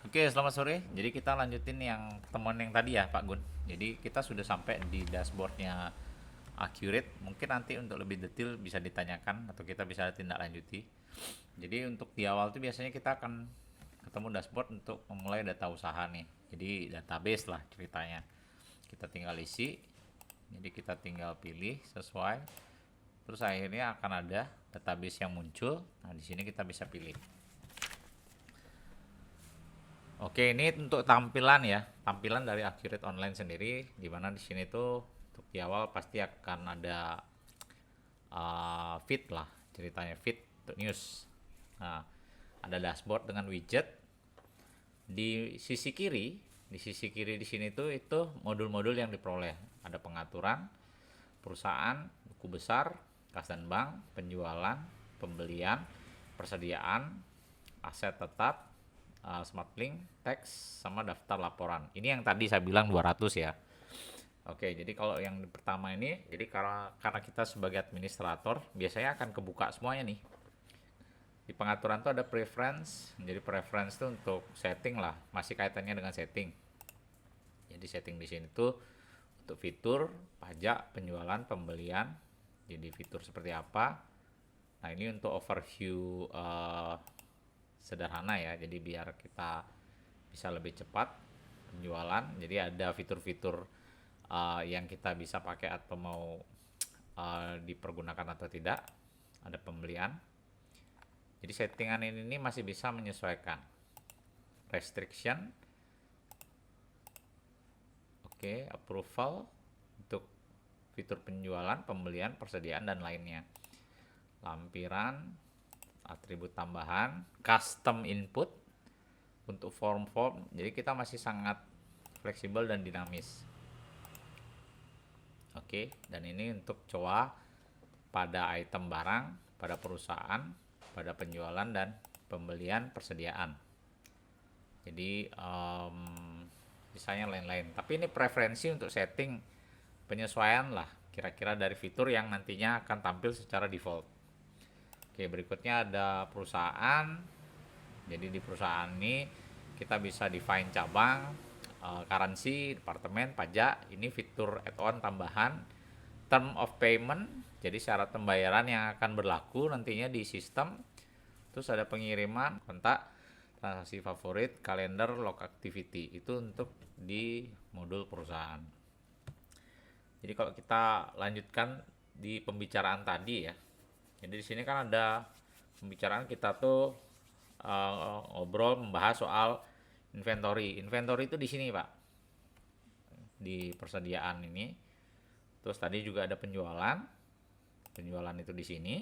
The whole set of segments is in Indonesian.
Oke, selamat sore. Jadi kita lanjutin yang temuan yang tadi ya, Pak Gun. Jadi kita sudah sampai di dashboardnya Accurate. Mungkin nanti untuk lebih detail bisa ditanyakan atau kita bisa tindak lanjuti. Jadi untuk di awal tuh biasanya kita akan ketemu dashboard untuk memulai data usaha nih. Jadi database lah ceritanya. Kita tinggal isi. Jadi kita tinggal pilih sesuai. Terus akhirnya akan ada database yang muncul. Nah, di sini kita bisa pilih. Oke, ini untuk tampilan ya, tampilan dari Accurate Online sendiri, di mana di sini tuh untuk di awal pasti akan ada feed lah, ceritanya feed untuk news. Nah, ada dashboard dengan widget di sisi kiri, di sini tuh itu modul-modul yang diperoleh. Ada pengaturan, perusahaan, buku besar, kas dan bank, penjualan, pembelian, persediaan, aset tetap, smart link, teks, sama daftar laporan. Ini yang tadi saya bilang 200 ya. Oke, jadi kalau yang pertama ini, jadi karena kita sebagai administrator biasanya akan kebuka semuanya nih. Di pengaturan tuh ada preference. Jadi preference tuh untuk setting lah, masih kaitannya dengan setting. Jadi setting di sini tuh untuk fitur, pajak, penjualan, pembelian. Jadi fitur seperti apa. Nah, ini untuk overview sederhana ya. Jadi biar kita bisa lebih cepat penjualan. Jadi ada fitur-fitur yang kita bisa pakai atau mau dipergunakan atau tidak. Ada pembelian. Jadi settingan ini masih bisa menyesuaikan. Restriction. Oke, approval untuk fitur penjualan, pembelian, persediaan dan lainnya. Lampiran, atribut tambahan, custom input untuk form-form. Jadi kita masih sangat fleksibel dan dinamis. Oke, dan ini untuk COA pada item barang, pada perusahaan, pada penjualan dan pembelian persediaan. Jadi misalnya lain-lain. Tapi ini preferensi untuk setting penyesuaian lah, kira-kira dari fitur yang nantinya akan tampil secara default. Oke, berikutnya ada perusahaan. Jadi di perusahaan ini kita bisa define cabang, currency, departemen, pajak. Ini fitur add-on tambahan. Term of payment, jadi syarat pembayaran yang akan berlaku nantinya di sistem. Terus ada pengiriman, kontak, transaksi favorit, kalender, log activity. Itu untuk di modul perusahaan. Jadi kalau kita lanjutkan di pembicaraan tadi ya. Jadi di sini kan ada pembicaraan kita tuh ngobrol membahas soal inventory. Inventory itu di sini, Pak. Di persediaan ini. Terus tadi juga ada penjualan. Penjualan itu di sini.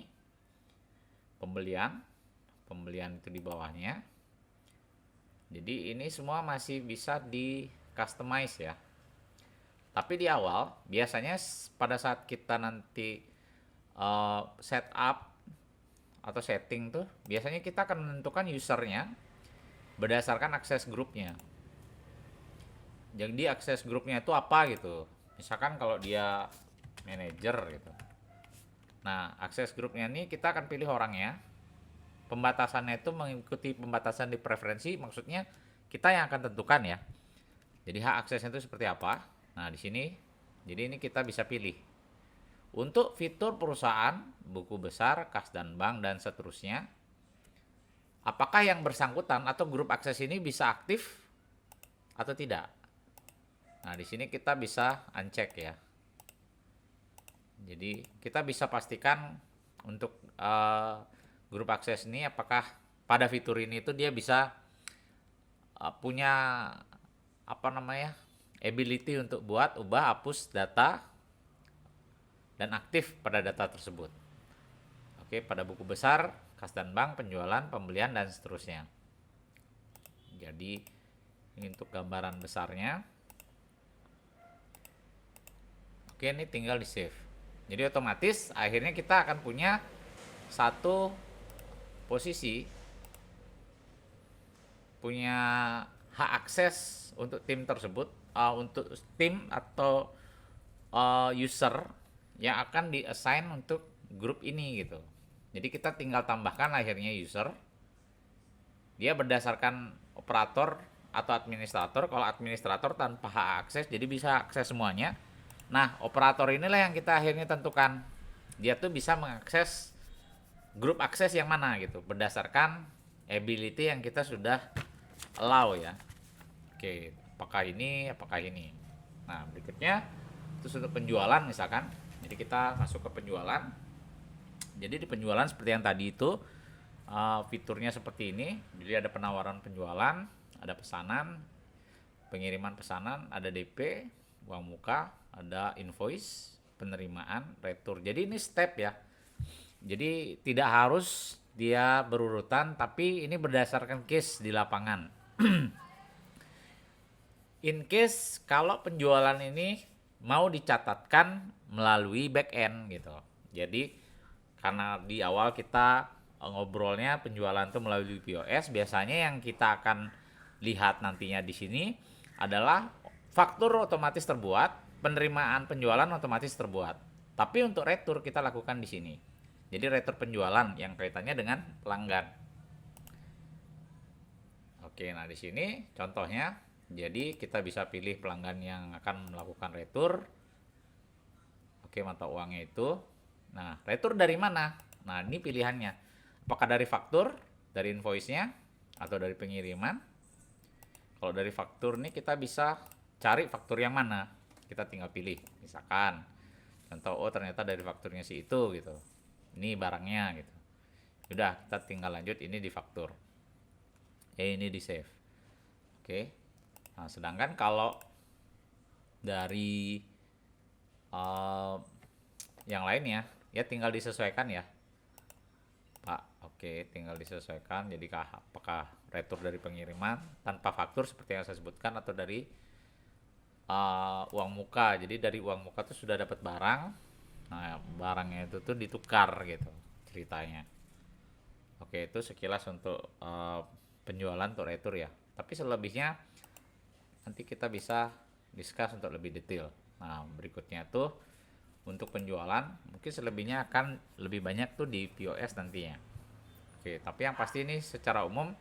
Pembelian. Pembelian itu di bawahnya. Jadi ini semua masih bisa di customize ya. Tapi di awal biasanya pada saat kita nanti setup atau setting tuh biasanya kita akan menentukan usernya berdasarkan akses grupnya. Jadi akses grupnya itu apa gitu. Misalkan kalau dia manager gitu. Nah, akses grupnya ini kita akan pilih orangnya. Pembatasannya itu mengikuti pembatasan di preferensi, maksudnya kita yang akan tentukan ya. Jadi hak aksesnya itu seperti apa. Nah, di sini jadi ini kita bisa pilih. Untuk fitur perusahaan, buku besar, kas dan bank dan seterusnya, apakah yang bersangkutan atau grup akses ini bisa aktif atau tidak? Nah, di sini kita bisa uncheck ya. Jadi kita bisa pastikan untuk grup akses ini apakah pada fitur ini itu dia bisa punya apa namanya ability untuk buat ubah hapus data dan aktif pada data tersebut. Oke, pada buku besar, kas dan bank, penjualan, pembelian dan seterusnya. Jadi ini untuk gambaran besarnya. Oke, ini tinggal di save. Jadi otomatis akhirnya kita akan punya satu posisi punya hak akses untuk tim tersebut, untuk tim atau user yang akan di-assign untuk grup ini gitu. Jadi kita tinggal tambahkan akhirnya user. Dia berdasarkan operator atau administrator. Kalau administrator tanpa hak akses, jadi bisa akses semuanya. Nah, operator inilah yang kita akhirnya tentukan. Dia tuh bisa mengakses grup akses yang mana gitu, berdasarkan ability yang kita sudah allow ya. Oke, apakah ini, apakah ini. Nah, berikutnya itu untuk penjualan misalkan. Jadi kita masuk ke penjualan. Jadi di penjualan seperti yang tadi itu, fiturnya seperti ini. Jadi ada penawaran penjualan, ada pesanan, pengiriman pesanan, ada DP, uang muka, ada invoice, penerimaan, retur. Jadi ini step ya. Jadi tidak harus dia berurutan, tapi ini berdasarkan case di lapangan. In case kalau penjualan ini mau dicatatkan melalui back end gitu. Jadi karena di awal kita ngobrolnya penjualan itu melalui POS, biasanya yang kita akan lihat nantinya di sini adalah faktur otomatis terbuat, penerimaan penjualan otomatis terbuat. Tapi untuk retur kita lakukan di sini. Jadi retur penjualan yang kaitannya dengan pelanggan. Oke, nah di sini contohnya, jadi kita bisa pilih pelanggan yang akan melakukan retur. Oke, mata uangnya itu. Nah, retur dari mana? Nah, ini pilihannya. Apakah dari faktur, dari invoice-nya, atau dari pengiriman? Kalau dari faktur nih kita bisa cari faktur yang mana. Kita tinggal pilih. Misalkan, contoh, oh ternyata dari fakturnya si itu gitu. Ini barangnya gitu. Udah, kita tinggal lanjut ini di faktur. Ini di save. Oke. Nah, sedangkan kalau dari yang lainnya, ya tinggal disesuaikan ya, Pak. Oke, tinggal disesuaikan. Jadi apakah retur dari pengiriman tanpa faktur seperti yang saya sebutkan, atau dari uang muka. Jadi dari uang muka tuh sudah dapat barang. Nah, barangnya itu tuh ditukar gitu ceritanya. Oke, itu sekilas untuk penjualan untuk retur ya. Tapi selebihnya nanti kita bisa discuss untuk lebih detail. Nah, berikutnya tuh untuk penjualan mungkin selebihnya akan lebih banyak tuh di POS nantinya. Oke, tapi yang pasti ini secara umum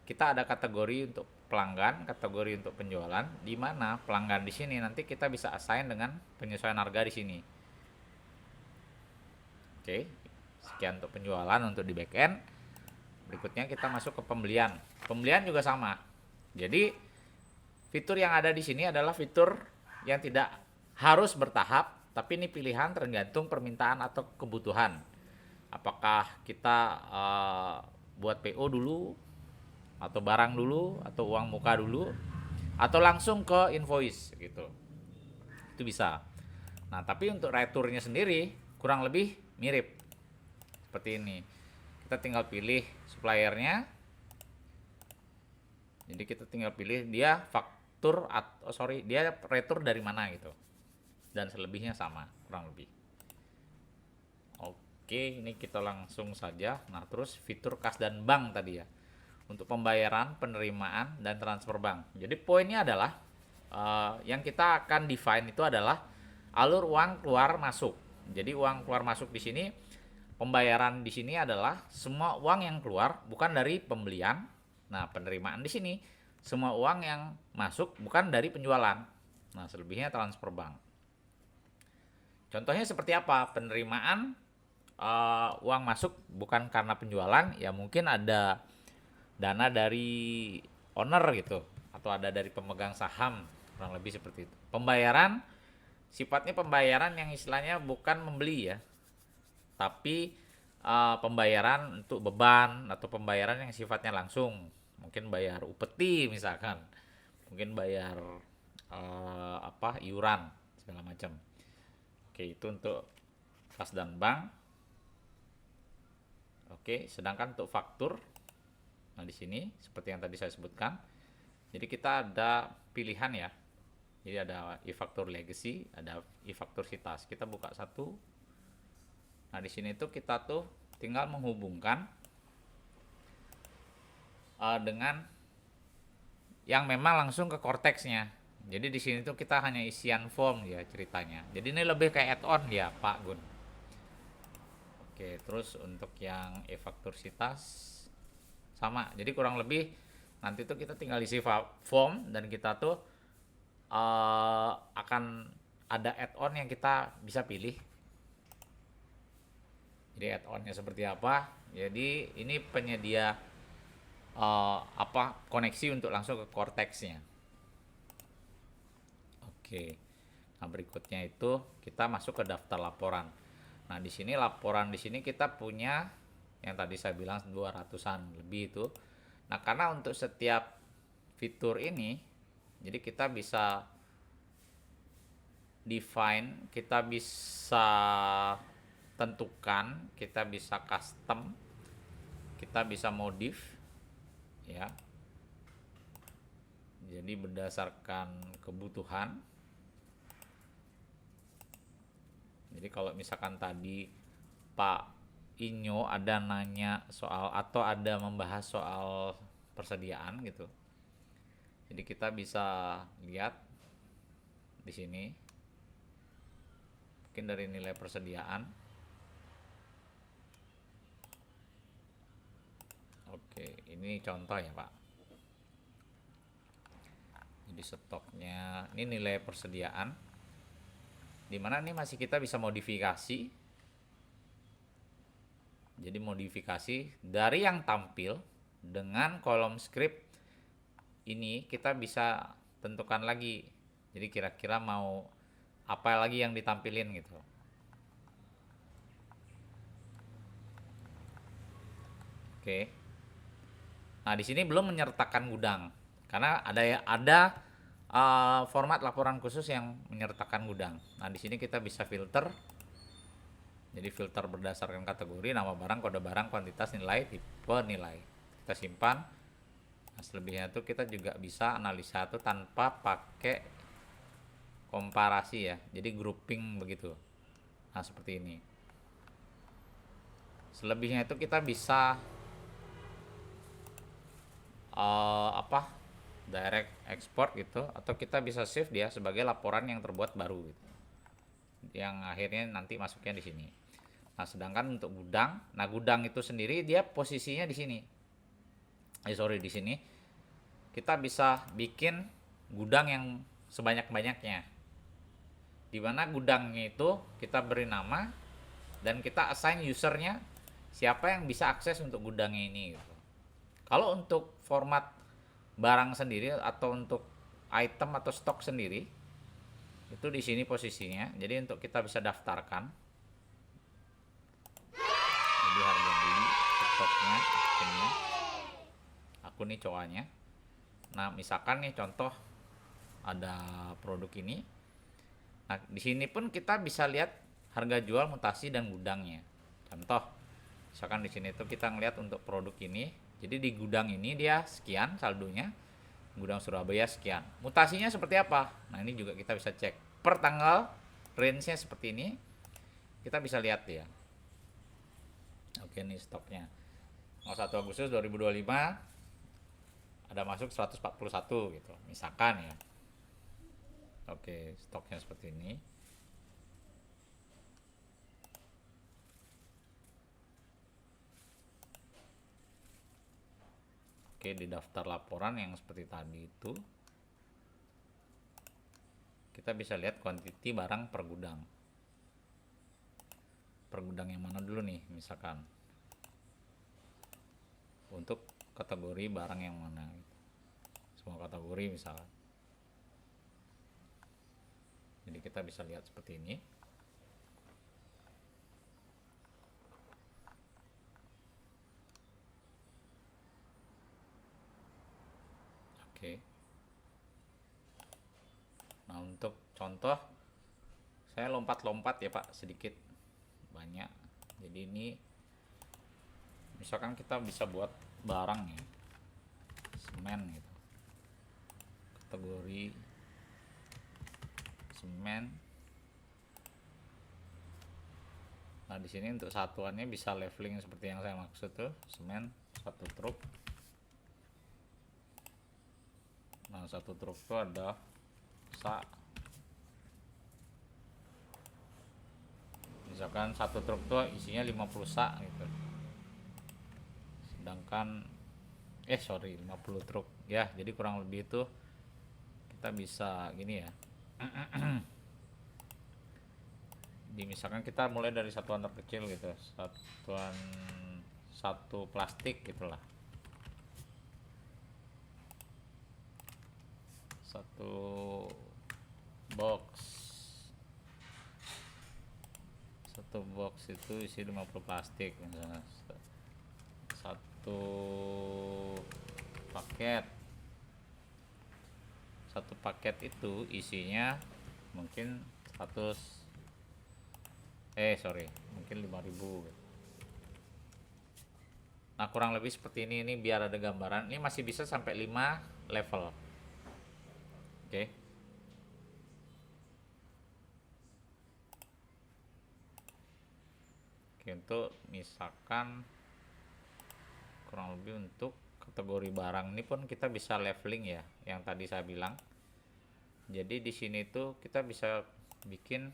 kita ada kategori untuk pelanggan, kategori untuk penjualan, di mana pelanggan di sini nanti kita bisa assign dengan penyesuaian harga di sini. Oke, sekian untuk penjualan untuk di backend. Berikutnya kita masuk ke pembelian. Pembelian juga sama. Jadi fitur yang ada di sini adalah fitur yang tidak harus bertahap, tapi ini pilihan tergantung permintaan atau kebutuhan. Apakah kita buat PO dulu, atau barang dulu, atau uang muka dulu, atau langsung ke invoice gitu. Itu bisa. Nah, tapi untuk returnya sendiri kurang lebih mirip seperti ini. Kita tinggal pilih suppliernya. Jadi kita tinggal pilih dia faktur atau dia retur dari mana gitu. Dan selebihnya sama, kurang lebih. Oke, ini kita langsung saja. Nah, terus fitur kas dan bank tadi ya. Untuk pembayaran, penerimaan, dan transfer bank. Jadi poinnya adalah yang kita akan define itu adalah alur uang keluar masuk. Jadi uang keluar masuk di sini, pembayaran di sini adalah semua uang yang keluar bukan dari pembelian. Nah, penerimaan di sini semua uang yang masuk bukan dari penjualan. Nah, selebihnya transfer bank. Contohnya seperti apa? Penerimaan uang masuk bukan karena penjualan, ya mungkin ada dana dari owner gitu, atau ada dari pemegang saham, kurang lebih seperti itu. Pembayaran sifatnya pembayaran yang istilahnya bukan membeli ya, tapi pembayaran untuk beban atau pembayaran yang sifatnya langsung, mungkin bayar upeti misalkan, mungkin bayar iuran segala macam. Oke, itu untuk kas dan bank. Oke, sedangkan untuk faktur, nah di sini seperti yang tadi saya sebutkan, jadi kita ada pilihan ya. Jadi ada e-faktur legacy, ada e-faktur sitas. Kita buka satu. Nah, di sini tuh kita tuh tinggal menghubungkan dengan yang memang langsung ke Cortex-nya. Jadi di sini tuh kita hanya isian form ya ceritanya. Jadi ini lebih kayak add-on ya, Pak Gun. Oke, terus untuk yang e-faktur sitas sama. Jadi kurang lebih Nanti tuh kita tinggal isi form dan kita tuh akan ada add-on yang kita bisa pilih. Jadi add-onnya seperti apa? Jadi ini penyedia koneksi untuk langsung ke Cortex-nya. Oke. Nah, berikutnya itu kita masuk ke daftar laporan. Nah, di sini laporan di sini kita punya yang tadi saya bilang 200-an lebih itu. Nah, karena untuk setiap fitur ini jadi kita bisa define, kita bisa tentukan, kita bisa custom, kita bisa modif ya. Jadi berdasarkan kebutuhan. Jadi kalau misalkan tadi Pak Inyo ada nanya soal atau ada membahas soal persediaan gitu. Jadi kita bisa lihat di sini. Mungkin dari nilai persediaan. Oke, ini contoh ya, Pak. Jadi stoknya, ini nilai persediaan. Dimana ini masih kita bisa modifikasi. Jadi modifikasi dari yang tampil dengan kolom script ini kita bisa tentukan lagi. Jadi kira-kira mau apa lagi yang ditampilin gitu. Oke. Nah, di sini belum menyertakan gudang karena ada format laporan khusus yang menyertakan gudang. Nah, di sini kita bisa filter. Jadi filter berdasarkan kategori, nama barang, kode barang, kuantitas, nilai, tipe nilai. Kita simpan. Nah, selebihnya itu kita juga bisa analisa itu tanpa pakai komparasi ya. Jadi grouping begitu. Nah, seperti ini. Selebihnya itu kita bisa direct export gitu, atau kita bisa save dia sebagai laporan yang terbuat baru gitu. Yang akhirnya nanti masuknya di sini. Nah, sedangkan untuk gudang, nah gudang itu sendiri dia posisinya di sini. Di sini kita bisa bikin gudang yang sebanyak-banyaknya. Di mana gudangnya itu kita beri nama dan kita assign usernya siapa yang bisa akses untuk gudangnya ini gitu. Kalau untuk format barang sendiri atau untuk item atau stok sendiri itu di sini posisinya. Jadi untuk kita bisa daftarkan. Jadi harga beli, stoknya, akunnya. Akun nih cowoknya. Nah, misalkan nih contoh ada produk ini. Nah, di sini pun kita bisa lihat harga jual, mutasi dan gudangnya. Contoh, misalkan di sini tuh kita ngelihat untuk produk ini. Jadi di gudang ini dia sekian saldonya, gudang Surabaya sekian. Mutasinya seperti apa? Nah, ini juga kita bisa cek per tanggal, range-nya seperti ini. Kita bisa lihat ya. Oke, nih stoknya. 1 Agustus 2025 ada masuk 141 gitu. Misalkan ya. Oke, stoknya seperti ini. Oke, di daftar laporan yang seperti tadi itu kita bisa lihat quantity barang per gudang. Per gudang yang mana dulu nih misalkan. Untuk kategori barang yang mana gitu. Semua kategori misalkan. Jadi kita bisa lihat seperti ini. Oke. Nah, untuk contoh saya lompat-lompat ya Pak sedikit banyak. Jadi ini misalkan kita bisa buat barang ya, semen gitu, kategori semen. Nah, di sini untuk satuannya bisa leveling seperti yang saya maksud tuh, semen 1 truk. Nah, 1 truk itu ada sak. Misalkan 1 truk tuh isinya 50 sak gitu. Sedangkan sorry, 50 truk ya. Jadi kurang lebih itu kita bisa gini ya. Jadi misalkan kita mulai dari satuan terkecil gitu, satuan satu plastik gitulah, satu box satu box itu isi 50 plastik misalnya. Satu paket satu paket itu isinya mungkin 100 mungkin 5000. Nah kurang lebih seperti ini biar ada gambaran. Ini masih bisa sampai 5 level. Oke. Oke, untuk misalkan kurang lebih untuk kategori barang ini pun kita bisa leveling ya, yang tadi saya bilang. Jadi di sini tuh kita bisa bikin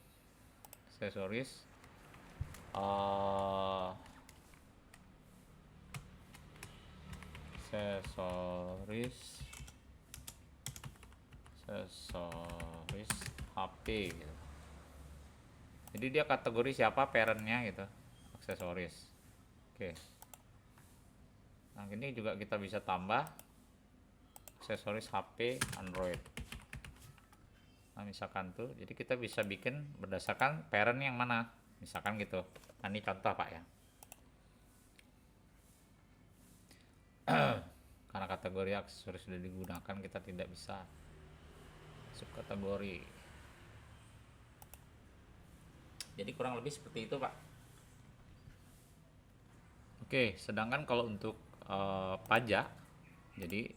aksesoris HP gitu. Jadi dia kategori siapa parentnya gitu, aksesoris. Oke. Nah ini juga kita bisa tambah aksesoris HP Android. Nah misalkan tuh, jadi kita bisa bikin berdasarkan parent yang mana, misalkan gitu. Nah ini contoh Pak ya. Karena kategori aksesoris sudah digunakan, kita tidak bisa subkategori. Jadi kurang lebih seperti itu Pak. Oke, sedangkan kalau untuk pajak, jadi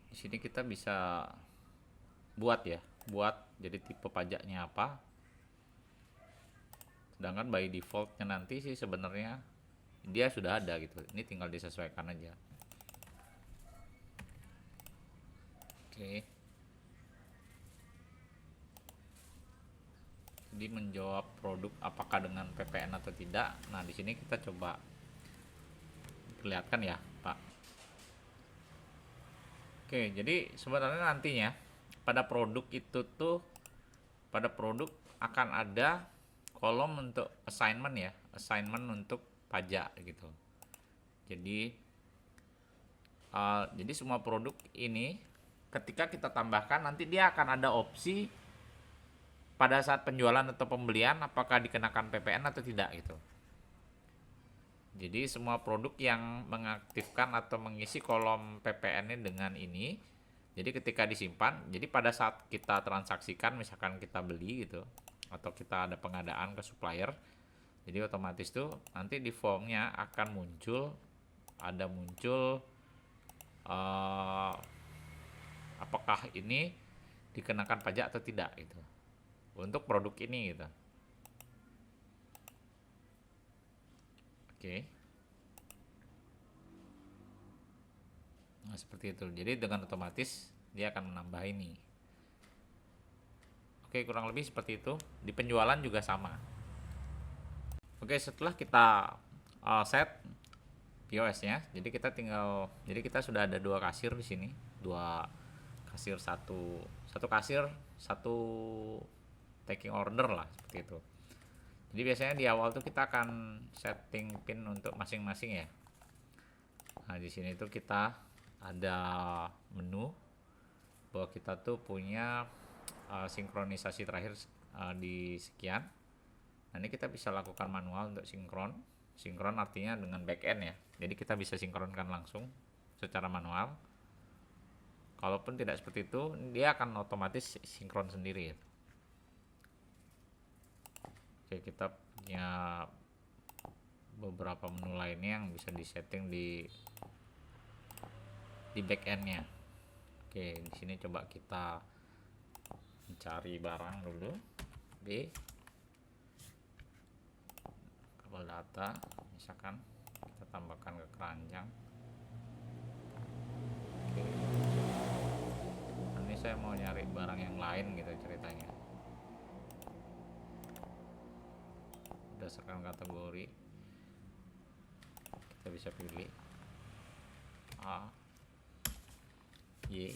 di sini kita bisa buat jadi tipe pajaknya apa. Sedangkan by defaultnya nanti sih sebenarnya dia sudah ada gitu, ini tinggal disesuaikan aja. Oke. Jadi menjawab produk apakah dengan PPN atau tidak. Nah di sini kita coba perlihatkan ya Pak. Oke, jadi sebenarnya nantinya pada produk itu tuh, pada produk akan ada kolom untuk assignment ya, assignment untuk pajak gitu. Jadi semua produk ini ketika kita tambahkan nanti dia akan ada opsi pada saat penjualan atau pembelian apakah dikenakan PPN atau tidak gitu. Jadi semua produk yang mengaktifkan atau mengisi kolom PPN-nya dengan ini, jadi ketika disimpan, jadi pada saat kita transaksikan, misalkan kita beli gitu, atau kita ada pengadaan ke supplier, jadi otomatis tuh nanti di formnya akan muncul apakah ini dikenakan pajak atau tidak gitu untuk produk ini gitu. Oke. Nah seperti itu, jadi dengan otomatis dia akan menambah ini. Oke, kurang lebih seperti itu. Di penjualan juga sama. Oke, setelah kita set POS-nya, jadi kita sudah ada 2 kasir di sini, 2 kasir, satu kasir, satu taking order lah seperti itu. Jadi biasanya di awal tuh kita akan setting pin untuk masing-masing ya. Nah, di sini tuh kita ada menu bahwa kita tuh punya sinkronisasi terakhir di sekian. Nah, ini kita bisa lakukan manual untuk sinkron. Sinkron artinya dengan backend ya. Jadi kita bisa sinkronkan langsung secara manual. Kalaupun tidak seperti itu, dia akan otomatis sinkron sendiri. Oke, kita punya beberapa menu lainnya yang bisa disetting di backendnya. Oke, di sini coba kita mencari barang dulu. B kabel data, misalkan kita tambahkan ke keranjang. Oke, ini saya mau nyari barang yang lain gitu ceritanya, berdasarkan kategori kita bisa pilih A Y.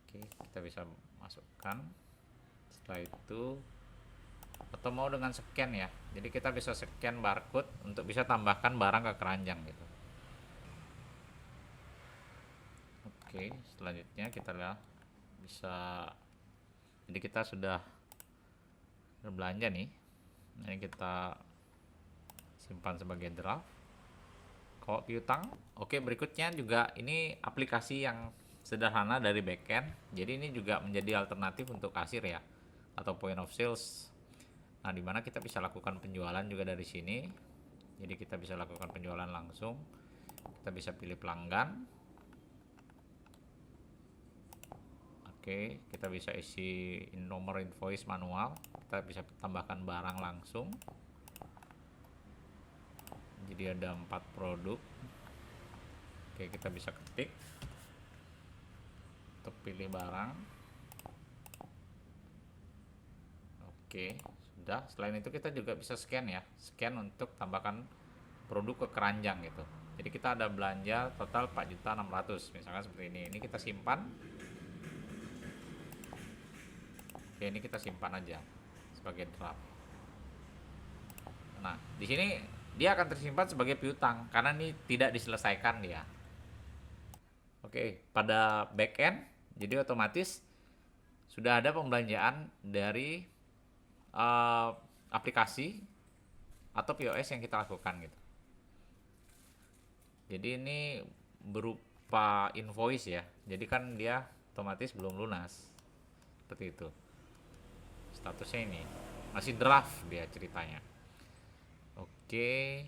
Oke, kita bisa masukkan. Setelah itu, atau mau dengan scan ya, jadi kita bisa scan barcode untuk bisa tambahkan barang ke keranjang gitu. Oke, selanjutnya kita lihat bisa, jadi kita sudah berbelanja nih, ini kita simpan sebagai draft. Kalau piutang, oke, berikutnya juga ini aplikasi yang sederhana dari backend, jadi ini juga menjadi alternatif untuk kasir ya, atau point of sales. Nah, dimana kita bisa lakukan penjualan juga dari sini. Jadi kita bisa lakukan penjualan langsung. Kita bisa pilih pelanggan. Oke, kita bisa isi nomor invoice manual. Kita bisa tambahkan barang langsung. Jadi ada 4 produk. Oke, kita bisa ketik untuk pilih barang. Oke, sudah. Selain itu kita juga bisa scan ya, scan untuk tambahkan produk ke keranjang gitu. Jadi kita ada belanja total 4.600.000 misalkan seperti ini. Ini kita simpan. Oke, ini kita simpan aja sebagai draft. Nah, di sini dia akan tersimpan sebagai piutang karena ini tidak diselesaikan dia. Oke, pada backend jadi otomatis sudah ada pembelanjaan dari aplikasi atau POS yang kita lakukan gitu. Jadi ini berupa invoice ya. Jadi kan dia otomatis belum lunas. Seperti itu. Statusnya ini masih draft dia ceritanya. Oke,